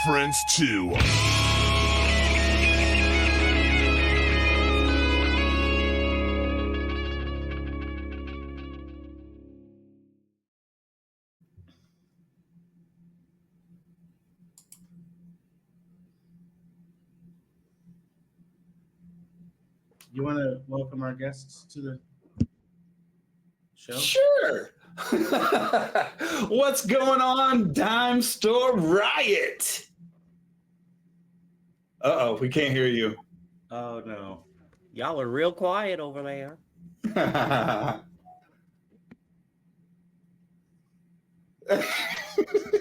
Friends too. You want to welcome our guests to the show? Sure. What's going on, Dime Store Riot? Uh-oh, we can't hear you. Oh, no. Y'all are real quiet over there. Are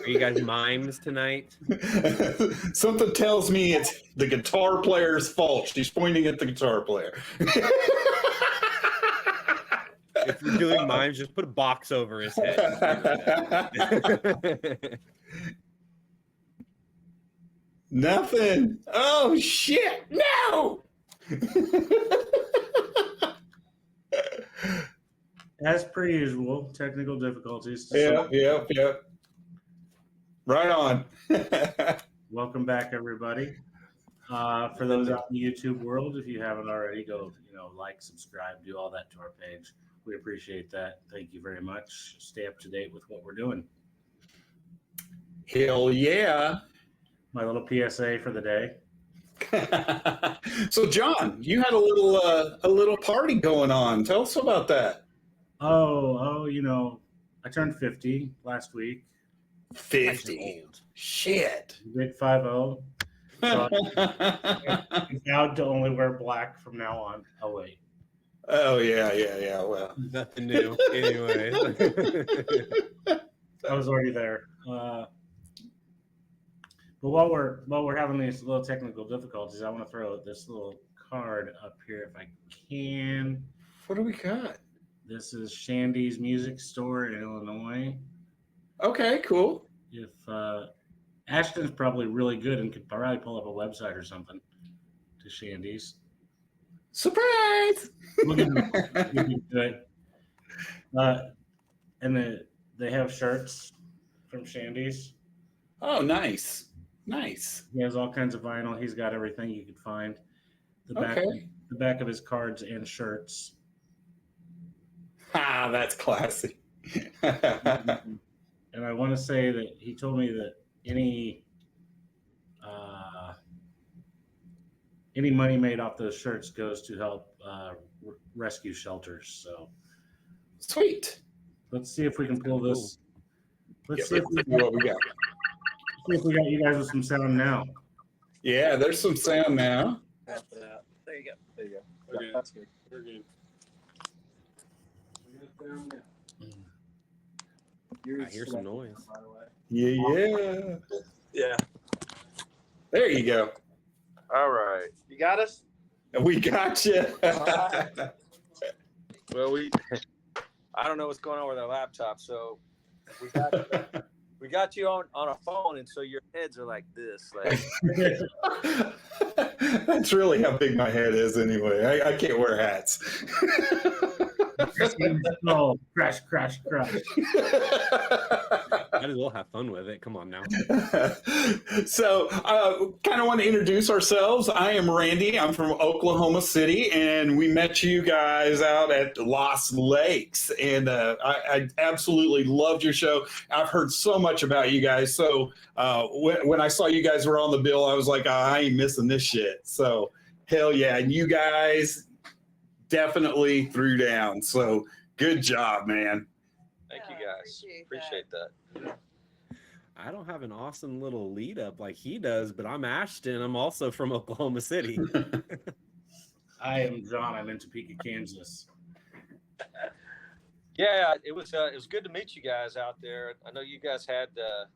you guys mimes tonight? Something tells me it's the guitar player's fault. She's pointing at the guitar player. If you're doing mimes, just put a box over his head. Nothing. Oh, shit. No. As per usual, technical difficulties. Yep. Right on. Welcome back, everybody. For those out in the YouTube world, if you haven't already, go like, subscribe, do all that to our page. We appreciate that. Thank you very much. Stay up to date with what we're doing. Hell yeah. My little PSA for the day. So, John, you had a little party going on. Tell us about that. Oh, I turned 50 last week. 50. Shit. Big 50. So I'm vowed to only wear black from now on. Oh, wait. Oh, yeah. Well, nothing new. Anyway. I was already there. But while we're having these little technical difficulties, I want to throw this little card up here if I can. What do we got? This is Shandy's Music Store in Illinois. Okay, cool. If Ashton's probably really good and could probably pull up a website or something to Shandy's. Surprise! We'll get into it. And they have shirts from Shandy's. Oh, nice. He has all kinds of vinyl. He's got everything you could find. The back of his cards and shirts. Ah, that's classy. And I want to say that he told me that any money made off those shirts goes to help rescue shelters. So sweet. Let's see if we can pull this. Let's see what we got. See if we got you guys with some sound now. Yeah, there's some sound now. There you go. Okay. That's good. We're good. I hear some noise. By the way. Yeah. There you go. All right. You got us? We got you. Well, I don't know what's going on with our laptop, so we got you on a phone, and so your heads are like this. Like That's really how big my head is anyway. I can't wear hats. Oh, crash. Might as well have fun with it. Come on now. So, kind of want to introduce ourselves. I am Randy. I'm from Oklahoma City, and we met you guys out at Lost Lakes. And I absolutely loved your show. I've heard so much about you guys. So, when I saw you guys were on the bill, I was like, I ain't missing this shit. So, hell yeah. And you guys definitely threw down. So, good job, man. Thank you guys. Appreciate that. I don't have an awesome little lead up like he does, but I'm Ashton. I'm also from Oklahoma City. I am John. I'm in Topeka, Kansas. Yeah, it was good to meet you guys out there. I know you guys had the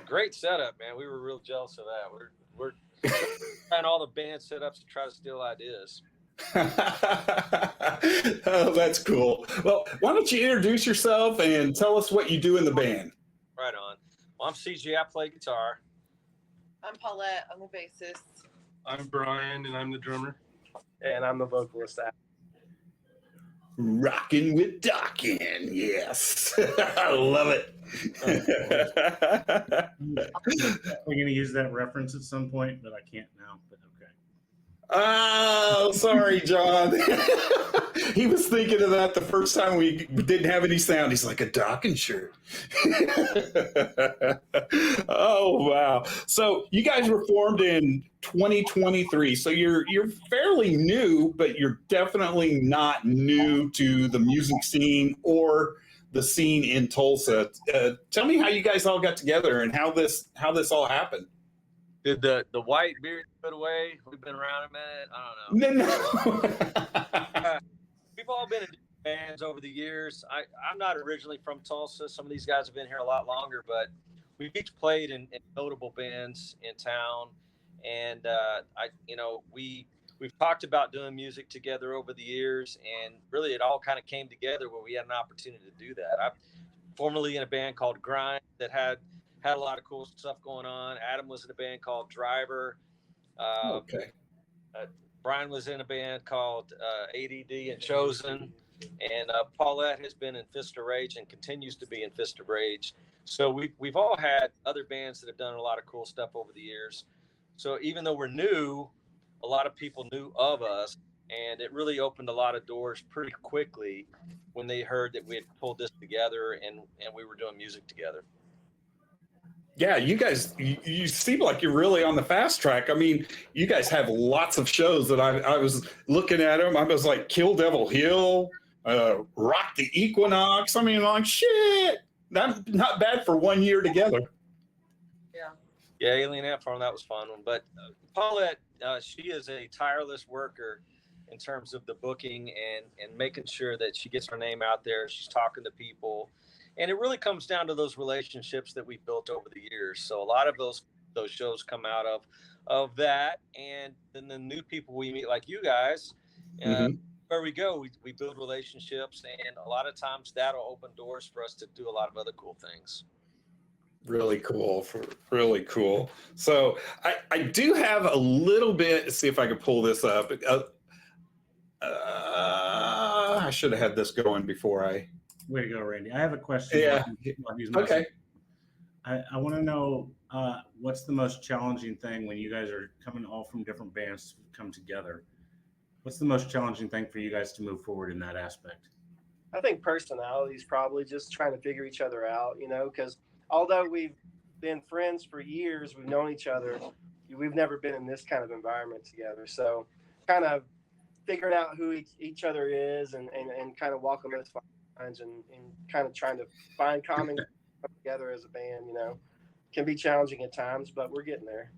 great setup, man. We were real jealous of that. We're trying all the band setups to try to steal ideas. Oh, that's cool. Well, why don't you introduce yourself and tell us what you do in the band? Right on. Well, I'm CJ. I play guitar. I'm Paulette. I'm the bassist. I'm Brian, and I'm the drummer. And I'm the vocalist. Rockin' with Dockin', yes. I love it. We're going to use that reference at some point, but I can't now. But okay. Oh, sorry, John. He was thinking of that the first time we didn't have any sound. He's like, a Dockin' shirt. Oh, wow. So you guys were formed in 2023. So you're fairly new, but you're definitely not new to the music scene or the scene in Tulsa. Tell me how you guys all got together and how this all happened. Did the white beard put away? We've been around a minute. I don't know. No. We've all been in different bands over the years. I'm not originally from Tulsa. Some of these guys have been here a lot longer, but we've each played in notable bands in town. And we've talked about doing music together over the years, and really it all kind of came together where we had an opportunity to do that. I'm formerly in a band called Grind that had a lot of cool stuff going on. Adam was in a band called Driver. Okay. Brian was in a band called ADD and Chosen. And Paulette has been in Fist of Rage and continues to be in Fist of Rage. So we've all had other bands that have done a lot of cool stuff over the years. So even though we're new, a lot of people knew of us. And it really opened a lot of doors pretty quickly when they heard that we had pulled this together and we were doing music together. Yeah, you guys, you seem like you're really on the fast track. I mean, you guys have lots of shows that I was looking at them. I was like, Kill Devil Hill, Rock the Equinox. I mean, like, shit, that's not bad for 1 year together. Yeah, Alien Ant Farm, that was a fun one. But Paulette, she is a tireless worker in terms of the booking and making sure that she gets her name out there. She's talking to people. And it really comes down to those relationships that we've built over the years. So a lot of those shows come out of that. And then the new people we meet, like you guys, where we go, we build relationships. And a lot of times that'll open doors for us to do a lot of other cool things. Really cool. Really cool. So I do have a little bit, let's see if I can pull this up. I should have had this going before I... Way to go, Randy. I have a question. Yeah. Okay. I want to know what's the most challenging thing when you guys are coming all from different bands to come together? What's the most challenging thing for you guys to move forward in that aspect? I think personality is probably just trying to figure each other out, because although we've been friends for years, we've known each other, we've never been in this kind of environment together. So kind of figuring out who each other is and kind of walking those lines and kind of trying to find common together as a band, can be challenging at times, but we're getting there.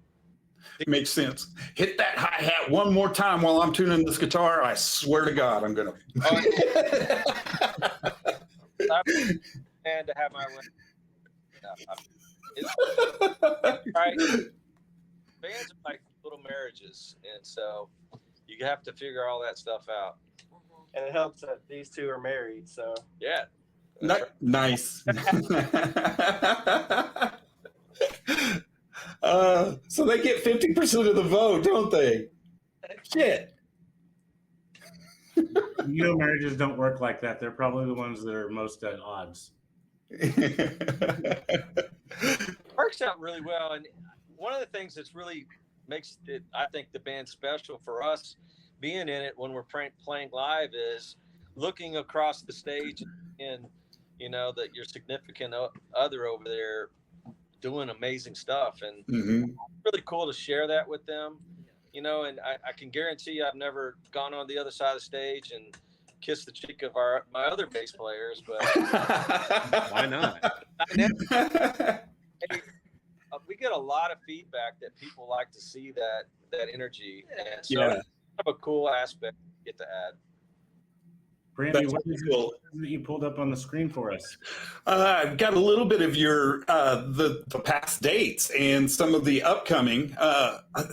It makes sense. Hit that hi-hat one more time while I'm tuning this guitar. I swear to God, I'm going to. And to have my right. Bands are like little marriages, and so you have to figure all that stuff out. And it helps that these two are married, so yeah. Nice. So they get 50% of the vote, don't they? Shit. Marriages don't work like that. They're probably the ones that are most at odds. Works out really well. And one of the things that's really makes it, I think, the band special for us being in it when we're playing live is looking across the stage and, you know, that your significant other over there doing amazing stuff. And Mhm. it's really cool to share that with them, you know, and I can guarantee you I've never gone on the other side of the stage and kissed the cheek of my other bass players, but Why not? We get a lot of feedback that people like to see that energy, and so Yeah. it's kind of a cool aspect to get to add. Brandy, That's what is cool. it that you pulled up on the screen for us? I've got a little bit of your the past dates and some of the upcoming.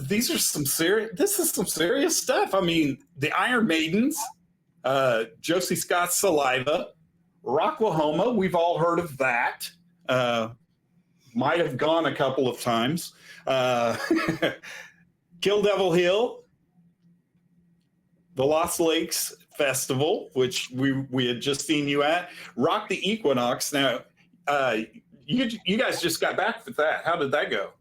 These are some serious. This is some serious stuff. I mean, the Iron Maidens, Josie Scott's Saliva, Rocklahoma. We've all heard of that. Might have gone a couple of times. Kill Devil Hill, the Lost Lakes Festival, which we had just seen you at. Rock the Equinox. Now, you guys just got back with that. How did that go?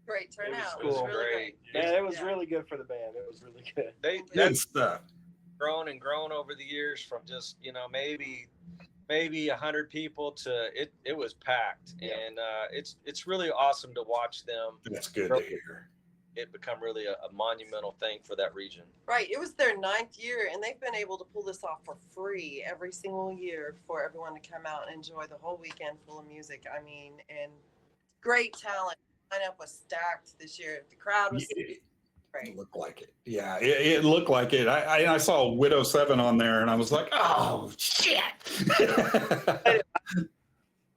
Great turnout. It was It was really great. Man, it was Yeah. really good for the band. It was really good. They Good stuff. grown and grown over the years from just, you know, maybe 100 people to it was packed. Yeah. And it's really awesome to watch them That's good to hear. it become really a monumental thing for that region. Right. It was their 9th year, and they've been able to pull this off for free every single year for everyone to come out and enjoy the whole weekend full of music. I mean, and great talent. The lineup was stacked this year. The crowd was great. It looked like it. Yeah, it looked like it. I saw Widow 7 on there, and I was like, oh, shit.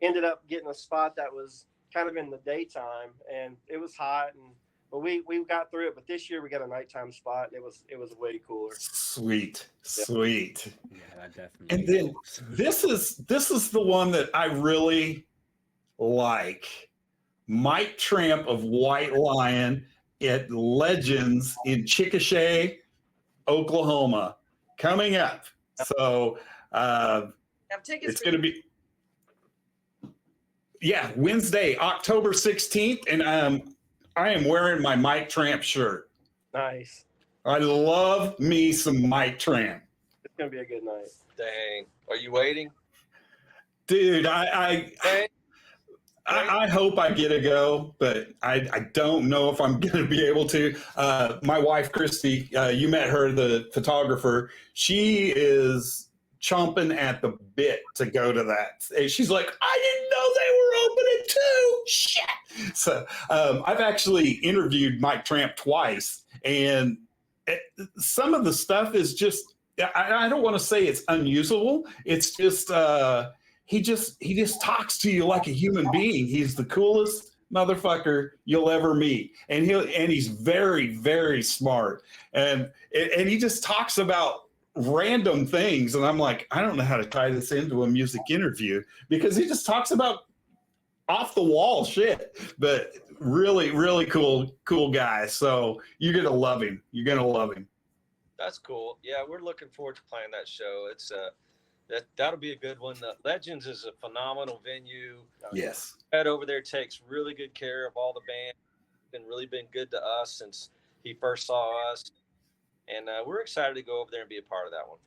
Ended up getting a spot that was kind of in the daytime, and it was hot, but we got through it. But this year we got a nighttime spot, and it was way cooler. Sweet. Yeah, that definitely. And then helps. this is the one that I really like. Mike Tramp of White Lion at Legends in Chickasha, Oklahoma, coming up. So Have tickets. it's going to be, Wednesday, October 16th, and I am wearing my Mike Tramp shirt. Nice. I love me some Mike Tramp. It's gonna be a good night. Dang. Are you waiting? Dude, I hope I get to go, but I don't know if I'm going to be able to. My wife, Christy, you met her, the photographer. She is chomping at the bit to go to that. And she's like, I didn't know they were opening too. Shit. So I've actually interviewed Mike Tramp twice, and some of the stuff is just, I don't want to say it's unusable. It's just, he just talks to you like a human being. He's the coolest motherfucker you'll ever meet, and he's very, very smart, and he just talks about random things, and I'm like, I don't know how to tie this into a music interview, because he just talks about off the wall shit, but really, really cool guy. So you're gonna love him. That's cool. Yeah, we're looking forward to playing that show. It's that'll be a good one. Legends is a phenomenal venue. Yes. Ed over there takes really good care of all the band. Been good to us since he first saw us, and we're excited to go over there and be a part of that one.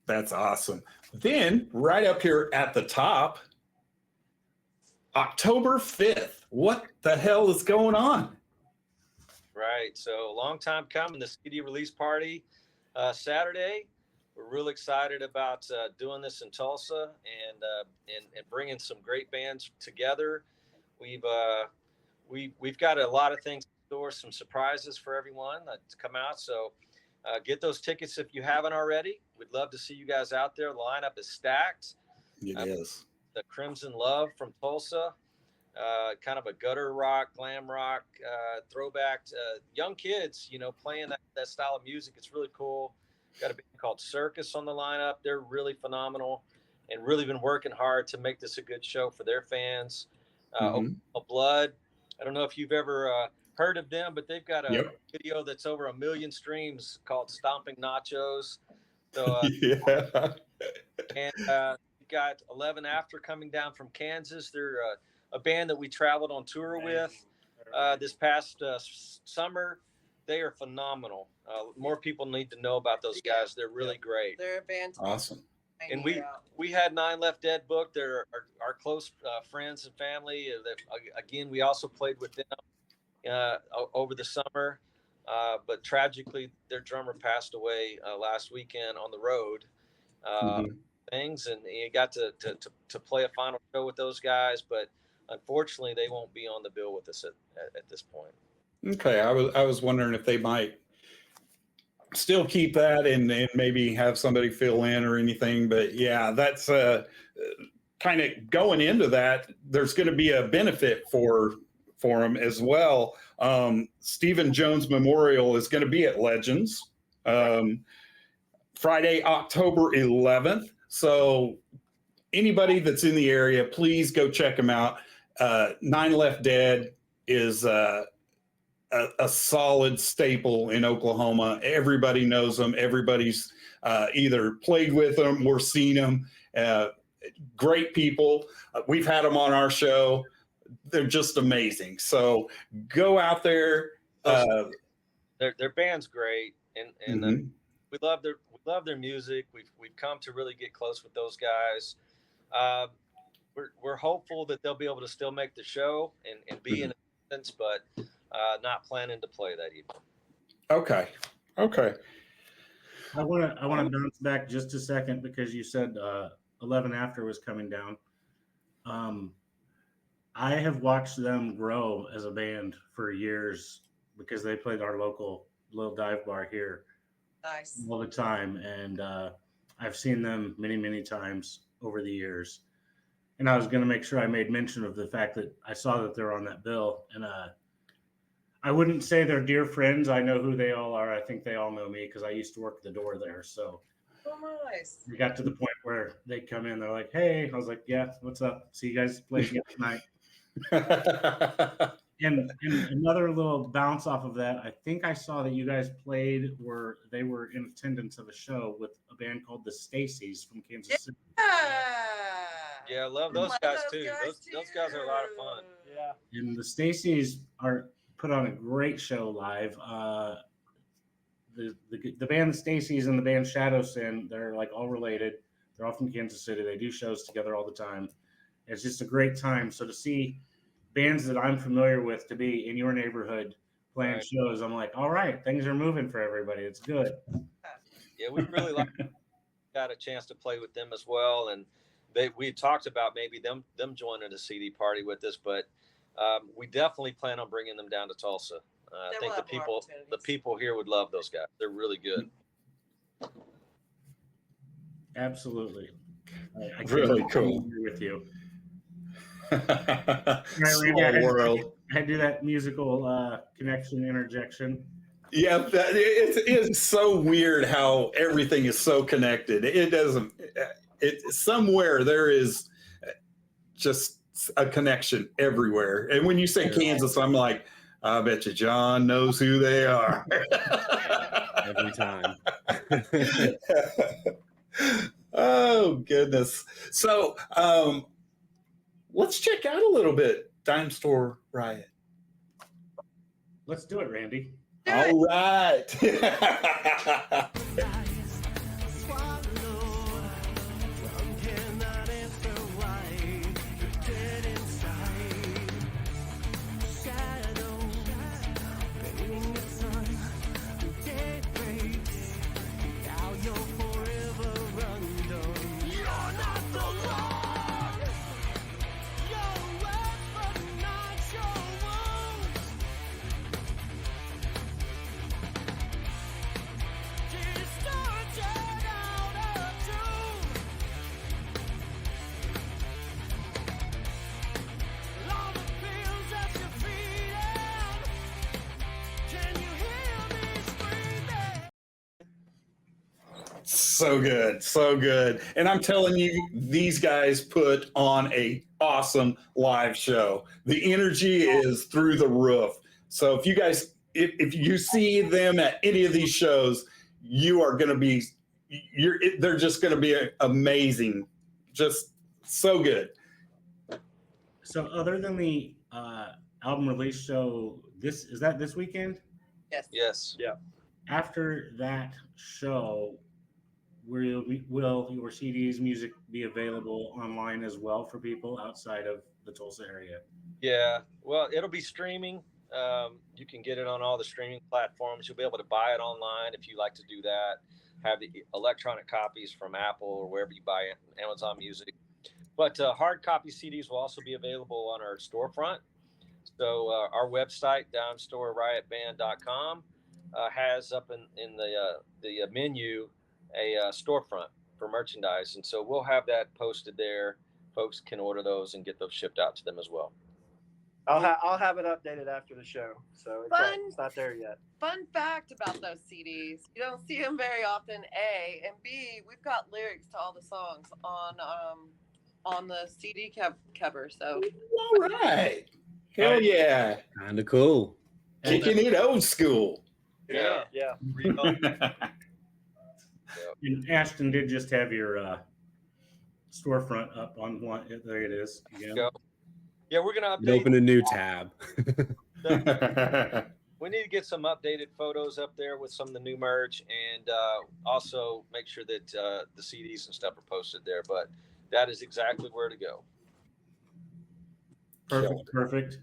That's awesome. Then right up here at the top, October 5th. What the hell is going on? Right. So long time coming. The CD release party Saturday. We're real excited about doing this in Tulsa and bringing some great bands together. We've got a lot of things in store, some surprises for everyone to come out. So get those tickets if you haven't already. We'd love to see you guys out there. The lineup is stacked. It is. The Crimson Love from Tulsa, kind of a gutter rock, glam rock, throwback to young kids, playing that style of music. It's really cool. Got a band called Circus on the lineup. They're really phenomenal and really been working hard to make this a good show for their fans. Oklahoma Blood. I don't know if you've ever heard of them, but they've got a video that's over 1 million streams called Stomping Nachos. So, yeah. And got 11 After coming down from Kansas. They're a band that we traveled on tour with this past summer. They are phenomenal. More people need to know about those guys. They're really great. They're a band. Awesome. And we had 9 Left Dead booked. They're our close friends and family. Again, we also played with them over the summer. But tragically, their drummer passed away last weekend on the road. Things, and he got to play a final show with those guys, but unfortunately, they won't be on the bill with us at this point. Okay, I was wondering if they might still keep that and maybe have somebody fill in or anything. But yeah, that's kind of going into that. There's going to be a benefit for them as well. Stephen Jones Memorial is going to be at Legends Friday, October 11th. So anybody that's in the area, please go check them out. 9 Left Dead is a solid staple in Oklahoma. Everybody knows them. Everybody's either played with them or seen them. Great people. We've had them on our show. They're just amazing. So go out there. Their band's great, and we love their music. We've come to really get close with those guys. We're hopeful that they'll be able to still make the show and be in attendance, but not planning to play that evening. Okay. I want to bounce back just a second because you said 11 After was coming down. I have watched them grow as a band for years because they played our local little dive bar here all the time. And I've seen them many, many times over the years. And I was going to make sure I made mention of the fact that I saw that they're on that bill. And I wouldn't say they're dear friends. I know who they all are. I think they all know me because I used to work the door there. So nice. We got to the point where they come in. They're like, hey. I was like, yeah, what's up? See you guys play again tonight. And another little bounce off of that, I think I saw that you guys they were in attendance of a show with a band called the Stacy's from Kansas City. Yeah, I love those guys too. Those guys are a lot of fun. Yeah. And the Stacy's put on a great show live. The band the Stacy's and the band Shadow Sin, they're like all related. They're all from Kansas City. They do shows together all the time. It's just a great time. So to see bands that I'm familiar with to be in your neighborhood playing shows, I'm like, all right, things are moving for everybody. It's good. Yeah, we really got a chance to play with them as well, and we talked about maybe them joining a CD party with us, but we definitely plan on bringing them down to Tulsa. I think the people here would love those guys. They're really good. Absolutely. I Really cool. Agree with you. Small world. I do that musical connection interjection. Yeah, it's so weird how everything is so connected. Somewhere there is just a connection everywhere. And when you say Kansas, I'm like, I bet you John knows who they are. Every time. Oh, goodness. So let's check out a little bit Dime Store Riot. Let's do it, Randy. All right. So good, so good. And I'm telling you, these guys put on a awesome live show. The energy is through the roof. So if you guys, if you see them at any of these shows, you are going to be, they're just going to be amazing Just so good. So other than the album release show, this weekend? Yes. Yes. Yeah. After that show, will your CDs music be available online as well for people outside of the Tulsa area? Yeah. Well, it'll be streaming. You can get it on all the streaming platforms. You'll be able to buy it online if you like to do that. Have the electronic copies from Apple or wherever you buy it, Amazon Music. But hard copy CDs will also be available on our storefront. So our website, downstore.riotband.com, has up in the menu a storefront for merchandise, and so we'll have that posted there. Folks can order those and get those shipped out to them as well. I'll have it updated after the show, so it's not there yet. Fun fact about those CDs: you don't see them very often. A and B, we've got lyrics to all the songs on the CD cover. So All right. Hell yeah. Kind of cool. Kicking it old school. Yeah. And Ashton did just have your storefront up on one. There it is. Go. Yeah, we're gonna And update. open a new tab. We need to get some updated photos up there with some of the new merch, and also make sure that the CDs and stuff are posted there. But that is exactly where to go. Perfect.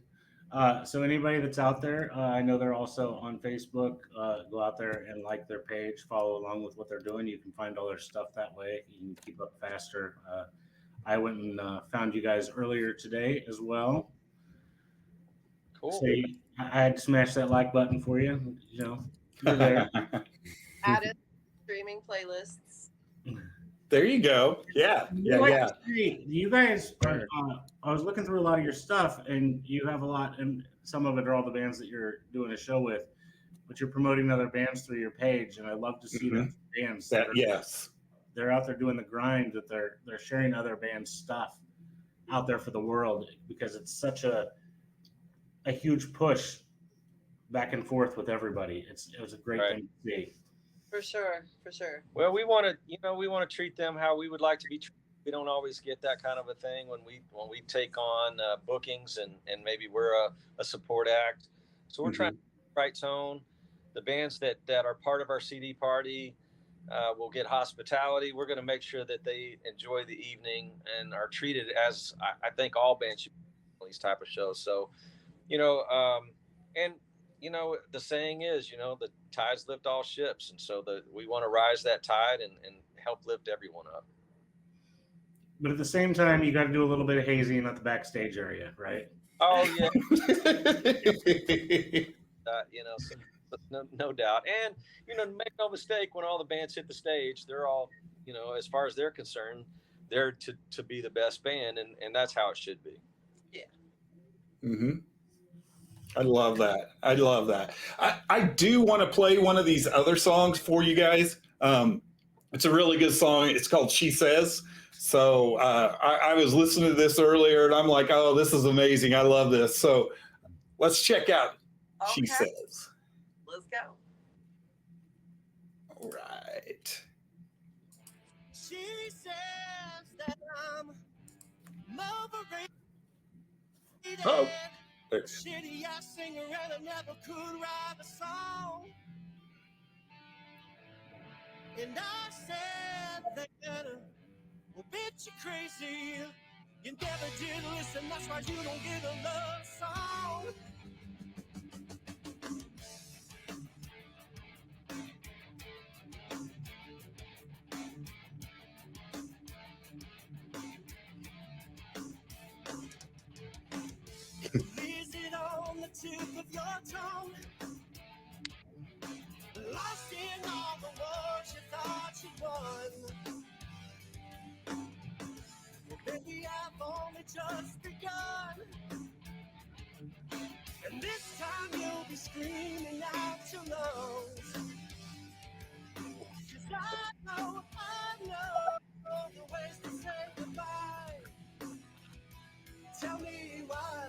So anybody that's out there, I know they're also on Facebook. Go out there and like their page, follow along with what they're doing. You can find all their stuff that way. You can keep up faster. I went and found you guys earlier today as well. Cool. So I had to smash that like button for you. You know, you're there. added streaming playlists. There you go. Yeah. You guys are, I was looking through a lot of your stuff, and you have a lot, and some of it are all the bands that you're doing a show with, but you're promoting other bands through your page, and I love to see those bands. Yes. They're out there doing the grind, that they're sharing other bands' stuff out there for the world, because it's such a huge push back and forth with everybody. It was a great thing to see. For sure. Well, we want to treat them how we would like to be treated. We don't always get that kind of a thing when we take on bookings and maybe we're a support act. So we're trying to right tone. The bands that are part of our CD party will get hospitality. We're going to make sure that they enjoy the evening and are treated as I think all bands should be on these type of shows. So, and the saying is, the tides lift all ships. And so we want to rise that tide and help lift everyone up. But at the same time, you got to do a little bit of hazing at the backstage area, right? Oh, yeah. No doubt. And, make no mistake, when all the bands hit the stage, they're all, as far as they're concerned, they're to be the best band. And that's how it should be. Yeah. Mm-hmm. I love that. I do want to play one of these other songs for you guys. It's a really good song. It's called She Says. So I was listening to this earlier and I'm like, oh, this is amazing. I love this. So let's check out She Says. Let's go. All right. She says that I'm overrated. Oh. Shitty ass singer and I never could write a song. And I said that, well, bitch, you crazy. You never did listen, that's why you don't get a love song. Is it on the tip of your tongue? Lost in all the wars you thought you won. Well, baby, I've only just begun. And this time you'll be screaming out your lungs. 'Cause I know the ways to say goodbye. Tell me why.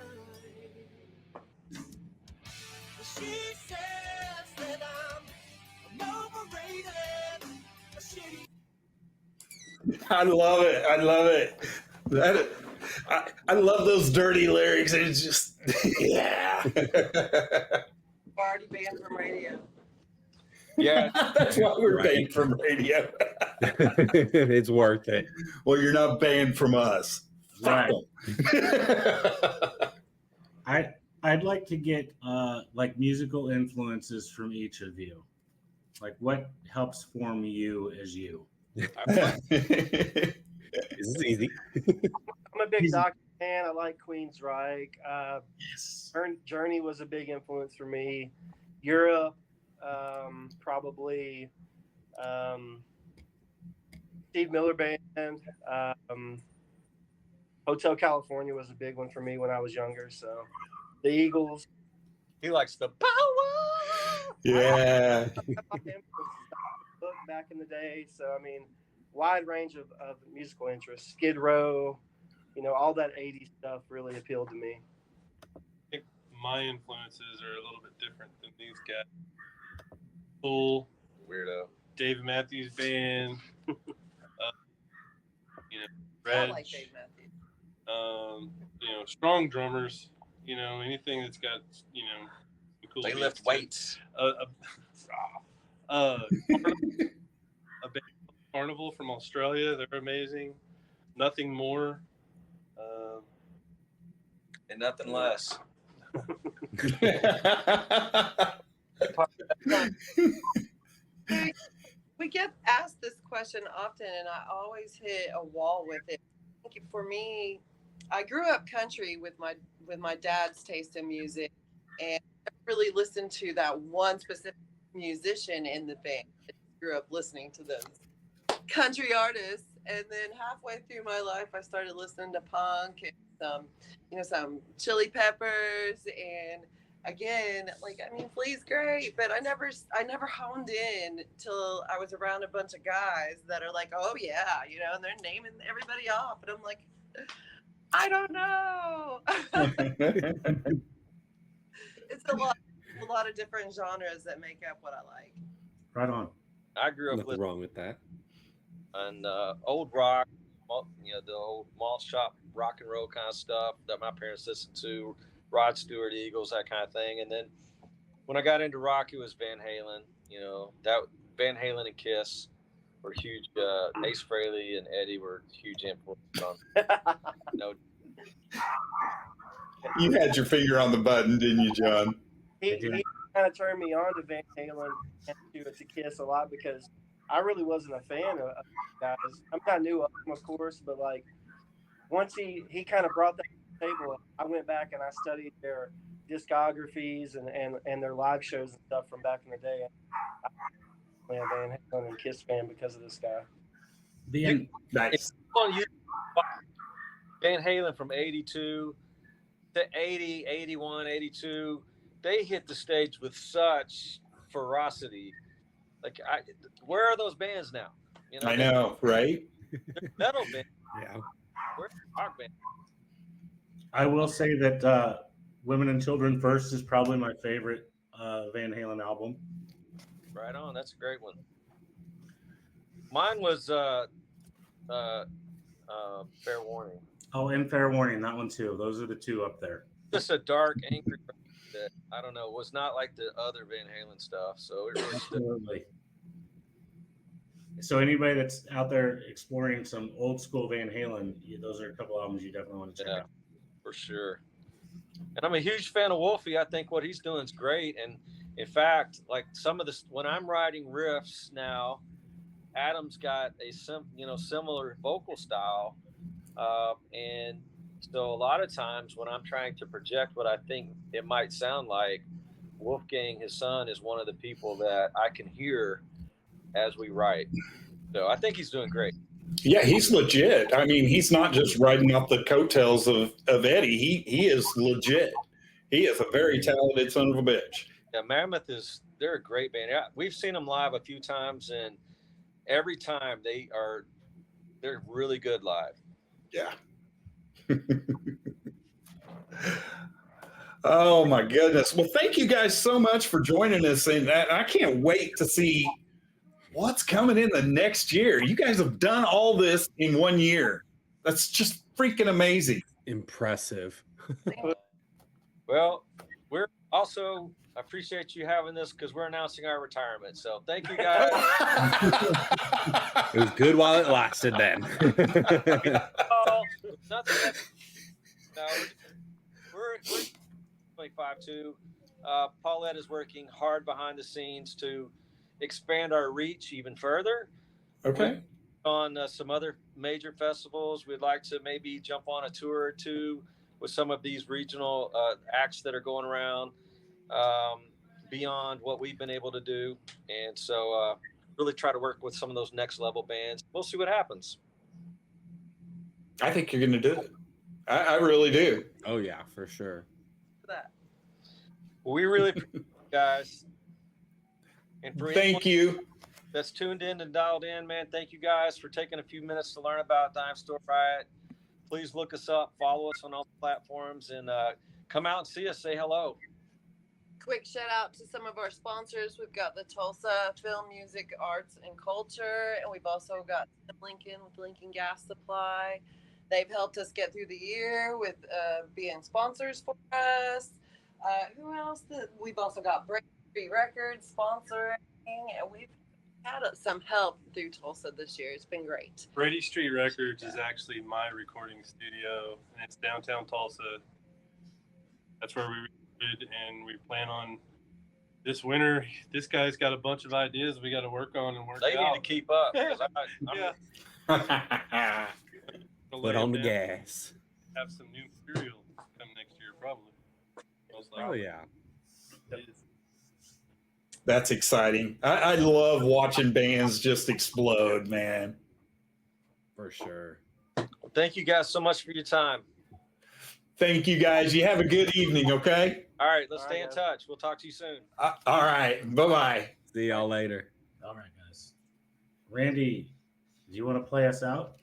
She I love it. I love it. I love those dirty lyrics. It's just, yeah. Already banned from radio. Yeah, That's why we're Right. banned from radio. It's worth it. Well, you're not banned from us. Fuck Right. 'em. I'd like to get like musical influences from each of you. Like what helps form you as you? This is easy. I'm a big Doc fan. I like Queensryche. Yes. Journey was a big influence for me. Europe, probably. Steve Miller Band. Hotel California was a big one for me when I was younger. So the Eagles. he likes the power. Yeah. Book back in the day. So, I mean, wide range of musical interests. Skid Row, all that 80s stuff really appealed to me. I think my influences are a little bit different than these guys. Full Weirdo. Dave Matthews Band, I Reg, like Dave Matthews. strong drummers. Anything that's got cool. They beats lift to it. weights. A band Carnival from Australia. They're amazing. Nothing more. And nothing less. We get asked this question often, and I always hit a wall with it. I think for me, I grew up country with my dad's taste in music, and I really listened to that one specific musician in the band. I grew up listening to those country artists, and then halfway through my life, I started listening to punk and some Chili Peppers, and again, Flea's great, but I never honed in till I was around a bunch of guys that are like, oh yeah, and they're naming everybody off, and I'm like, I don't know. It's a lot of different genres that make up what I like. Right on. I grew up Nothing with wrong with that. old rock, the old malt shop rock and roll kind of stuff that my parents listened to, Rod Stewart, Eagles, that kind of thing. And then when I got into rock, it was Van Halen. That Van Halen and Kiss were huge. Ace Frehley and Eddie were huge influences on. You had your finger on the button, didn't you, John? He kind of turned me on to Van Halen and to Kiss a lot because I really wasn't a fan of guys. I knew of them, of course, but once he kind of brought that to the table, I went back and I studied their discographies and their live shows and stuff from back in the day. I'm a Van Halen and Kiss fan because of this guy. Nice. On YouTube, Van Halen from 82 to 80, 81, 82, they hit the stage with such ferocity. Where are those bands now? I know, right? They're metal band. Yeah. Where's the rock band? I will say that Women and Children First is probably my favorite Van Halen album. Right on. That's a great one. Mine was Fair Warning. Oh, and Fair Warning, that one too. Those are the two up there. Just a dark, angry that I don't know was not like the other Van Halen stuff. So it really Absolutely. So anybody that's out there exploring some old school Van Halen, those are a couple albums you definitely want to check out. For sure. And I'm a huge fan of Wolfie. I think what he's doing is great. And in fact, some of this, when I'm writing riffs now, Adam's got a similar vocal style, and so a lot of times when I'm trying to project what I think it might sound like, Wolfgang, his son, is one of the people that I can hear as we write. So I think he's doing great. Yeah, he's legit. I mean, he's not just riding off the coattails of Eddie. He is legit. He is a very talented son of a bitch. Yeah, Mammoth they're a great band. Yeah, we've seen them live a few times, and every time they're really good live. Yeah. Oh my goodness. Well, thank you guys so much for joining us, and I can't wait to see what's coming in the next year? You guys have done all this in 1 year. That's just freaking amazing. Impressive. Well, we're also I appreciate you having this because we're announcing our retirement. So thank you guys. It was good while it lasted then. Nothing no, we're 25 too. Paulette is working hard behind the scenes to expand our reach even further. Okay. On some other major festivals, we'd like to maybe jump on a tour or two with some of these regional acts that are going around beyond what we've been able to do. And so really try to work with some of those next level bands. We'll see what happens. I think you're going to do it. I really do. Oh, yeah, for sure. Well, we really appreciate you guys. And for Thank you. That's tuned in and dialed in, man. Thank you guys for taking a few minutes to learn about Dime Store Riot. Please look us up, follow us on all the platforms, and come out and see us. Say hello. Quick shout out to some of our sponsors. We've got the Tulsa Film, Music, Arts, and Culture, and we've also got Lincoln with Lincoln Gas Supply. They've helped us get through the year with being sponsors for us. Who else? We've also got Break Street Records sponsoring, and we've had some help through Tulsa this year. It's been great. Brady Street Records is actually my recording studio, and it's downtown Tulsa. That's where we recorded, and we plan on this winter. This guy's got a bunch of ideas we got to work on and work They out. need to keep up. Yeah. Put on the gas. Have some new material come next year, probably. Oh, yeah. That's exciting. I love watching bands just explode, man. For sure. Well, thank you guys so much for your time. Thank you, guys. You have a good evening, okay? All right, let's stay in touch. We'll talk to you soon. All right. Bye-bye. See y'all later. All right, guys. Randy, do you want to play us out?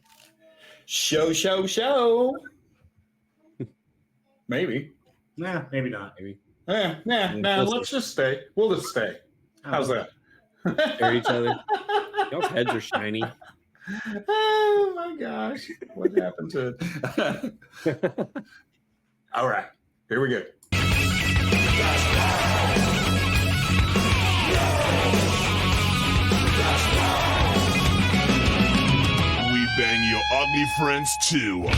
Show. Maybe. Nah, maybe not. Maybe. Nah. Let's just stay. We'll just stay. How's that? Stare at each other. Y'all's heads are shiny. Oh my gosh. What happened to it? All right. Here we go. We bang your ugly friends too.